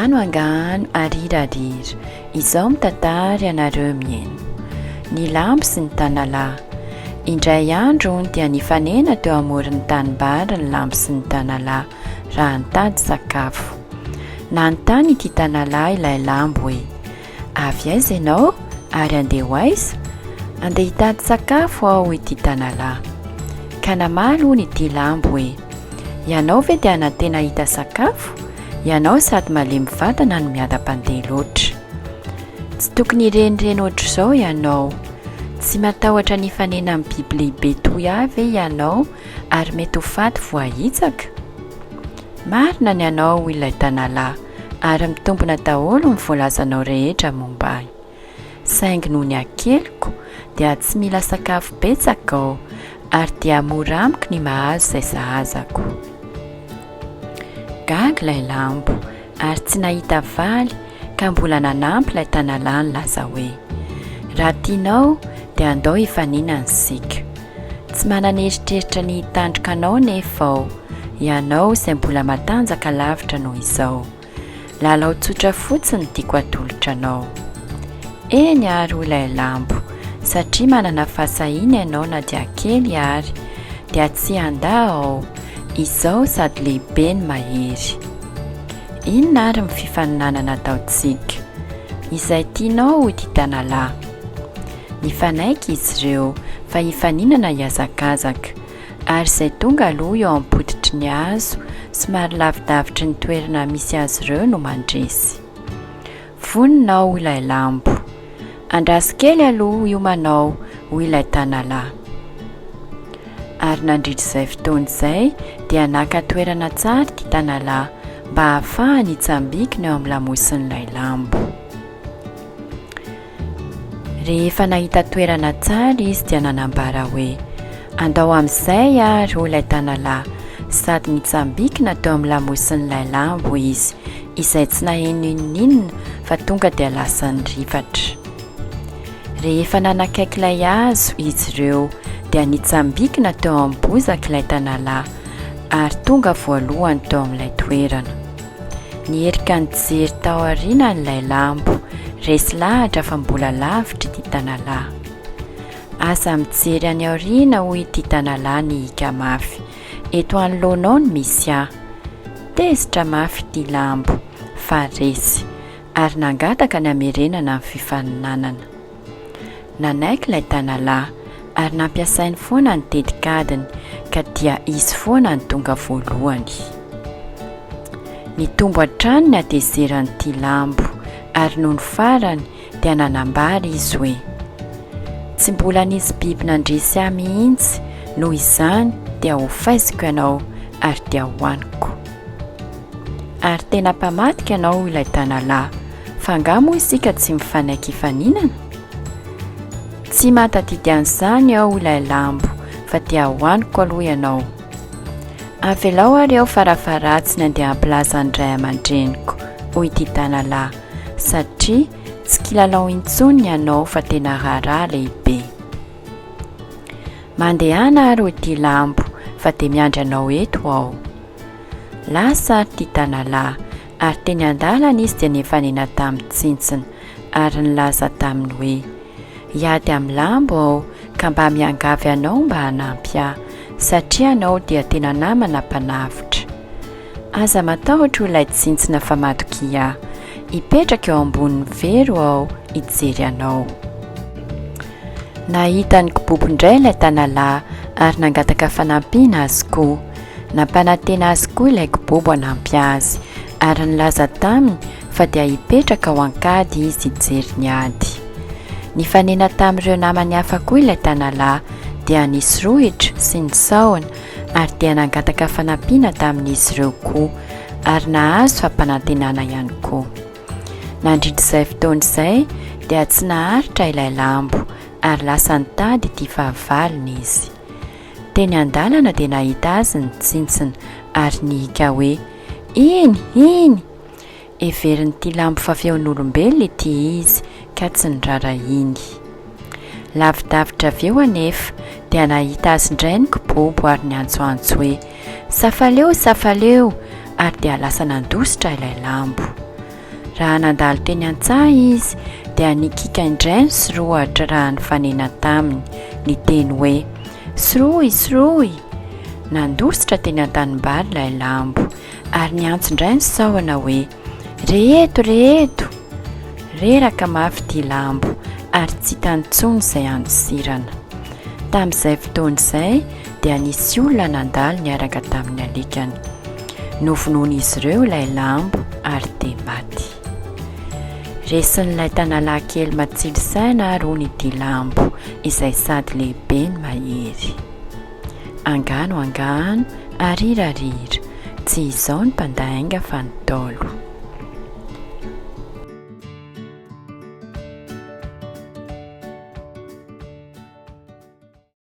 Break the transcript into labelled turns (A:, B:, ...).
A: Angano arirarira, izao mitantara ianareo mihaino. Ny lambo sy ny tanalahy. Indray andro dia nifanena teo amoron'ny tanimbary ny lambo sy ny tanalahy raha nitady sakafo. Nanontany ity tanalahy ilay lambo hoe: avy aiza ianao ary andeha ho aiza? Andeha hitady sakafo aho ity tanalahy. Ka namaly hono ity lambo hoe: ianao ve dia tena hita sakafo? Ianao sady malemy vatana no miadam-pandeha loatra. Tsy tokony irenireny ohatr'izao ianao. Tsy matahotra nifanena amin'ny biby lehibe toy avy ianao ary mety ho faty voahitsaka. Marina ny ianao ilay tanalahy ary mitombona daholo ny voalazanao rehetra momba ahy. Saingy noho ny akeliko dia tsy mila sakafo betsaka aho ary dia mora amiko ny mahazo izay zahazako. Gaga ilay lambo ary tsy nahita valy ka mbola nanampy ilay tanalahy nilaza hoe: raha tianao dia andao hifaninana isika. Tsy manana eritreritra ny hitandroka anao nefa aho, ianao izay mbola matanjaka lavitra noho izao. Lalao tsotra fotsiny tiako atolotra anao. Eny ary ilay lambo, satria manana fahasahiana ianao na dia kely ary, dia tsy andahy aho, izao sady lehibe ny mahery. Inona ary ny fifaninanana ataontsika? Izay tianao ity tanalahy. Nifanaiky izy ireo fa hifaninana hiazakazaka ary izay tonga aloha eo am-potitry ny hazo somary lavidavitry ny toerana misy azy ireo no mandresy. Voninao ilay lambo. Andraso kely aloha iomanao hoy ilay tanalahy. Ary nandritra izay fotoana izay dia naka toerana tsara ity tanalahy mba ahafahany hitsambikina eo amin'ny lamosin'ilay lambo. Rehefa nahita toerana tsara izy dia nanambara hoe: andao amin'izay ary hoy ilay tanalahy, sady nitsambikina teo amin'ny lamosin'ilay lambo izy, izay tsy naheno inon'inona fa tonga dia lasa nirifatra. Rehefa nanakaiky ilay hazo izy ireo dia nitsambikina teo amin'ny bozaka ilay tanalahy ary tonga voalohany teo amin'ilay toerana. Nierika nijery tao aoriana n'ilay lambo, resy lahatra fa mbola lavitra ity tanalahy. Asa mijery any aoriana hoy ity tanalahy ny hika mafy, eto anoloanao no misy ahy. Tezitra mafy ity lambo fa resy ary nangataka ny hamerenana ny fifaninanana. Nanaiky ilay tanalahy ary nampiasainy foana ny teti-kadiny ka dia izy foana ny tonga voalohany. Nitombo hatrany ny hatezeran'ity lambo ary noho ny farany dia nanambara izy hoe: tsy mbola nisy biby nandresy ahy mihitsy, noho izany dia hofaiziko ianao ary dia hohaniko. Ary tena mpamatika ianao ilay tanalahy, fa nga moa isika tsy mifanaiky hifaninana? Tsy mahatadidy an'izany aho ilay lambo, fa dia hohaniko aloha ianao. Avelao ary aho farafaratsy andeha hampilaza andray aman-dreniko hoy ity tanalahy, satria tsy kilalao intsony ianao fa tena raharaha lehibe. Mandehana ary hoy ity lambo fa dia miandry anao eto aho. Lasa ary ity tanalahy ary teny an-dalana izy dia nifanena tamin'ny tsintsina ary nilaza taminy hoe: hiady amin'ny lambo aho ka mba miangavy anao mba hanampy ahy, satria anao dia tena namana mpanavitra. Aza matahotra ilay tsintsina fa matoky ahy, hipetraka eo ambonin'ny vero aho hijery anao. Nahita ny kibobo indray ilay tanalahy ary nangataka fanampiana azy koa. Nampanantena azy koa ilay kibobo hanampy azy ary nilaza taminy fa dia hipetraka ao an-kady izy hijery ny ady. Nifanena tamin'ireo namany hafa koa ilay tanalahy dia nisy rohitra sy ny sahona ary dia nangataka fanampiana tamin'izy ireo koa ary nahazo fampanantenana ihany koa. Nandritra izay fotoana izay dia tsy naharitra ilay lambo ary lasa nitady ity fahavaliny izy. Teny an-dalana dia nahita azy ny tsintsina ary nihika hoe: iny! Everin'ity lambo fa feon'olombelona ity izy ka tsy nirara iny. Lavidavitra avy eo anefa dia nahita azy indray ny kibobo ary niantsoantso hoe: safaleo! Ary dia lasa nandositra ilay lambo. Raha nandalo teny an-tsaha izy dia nikika indray ny soroatra raha nifanena taminy, ny teny hoe soroy soroy. Nandositra teny an-tanimbary ilay lambo ary niantso indray ny sahona hoe reheto reheto. Reraka mafy ity lambo ary tsy hitany intsony izay andosirana. Tamin'izay fotoana izay dia nisy olona nandalo niaraka tamin'ny alikany. Novonoan'izy ireo ilay lambo ary dia maty. Resin'ilay tanalahy kely matsilo saina ary hono ity lambo izay sady lehibe ny mahery. Angano angano, arirarira, tsy izao ny mpandainga fa Ntaolo.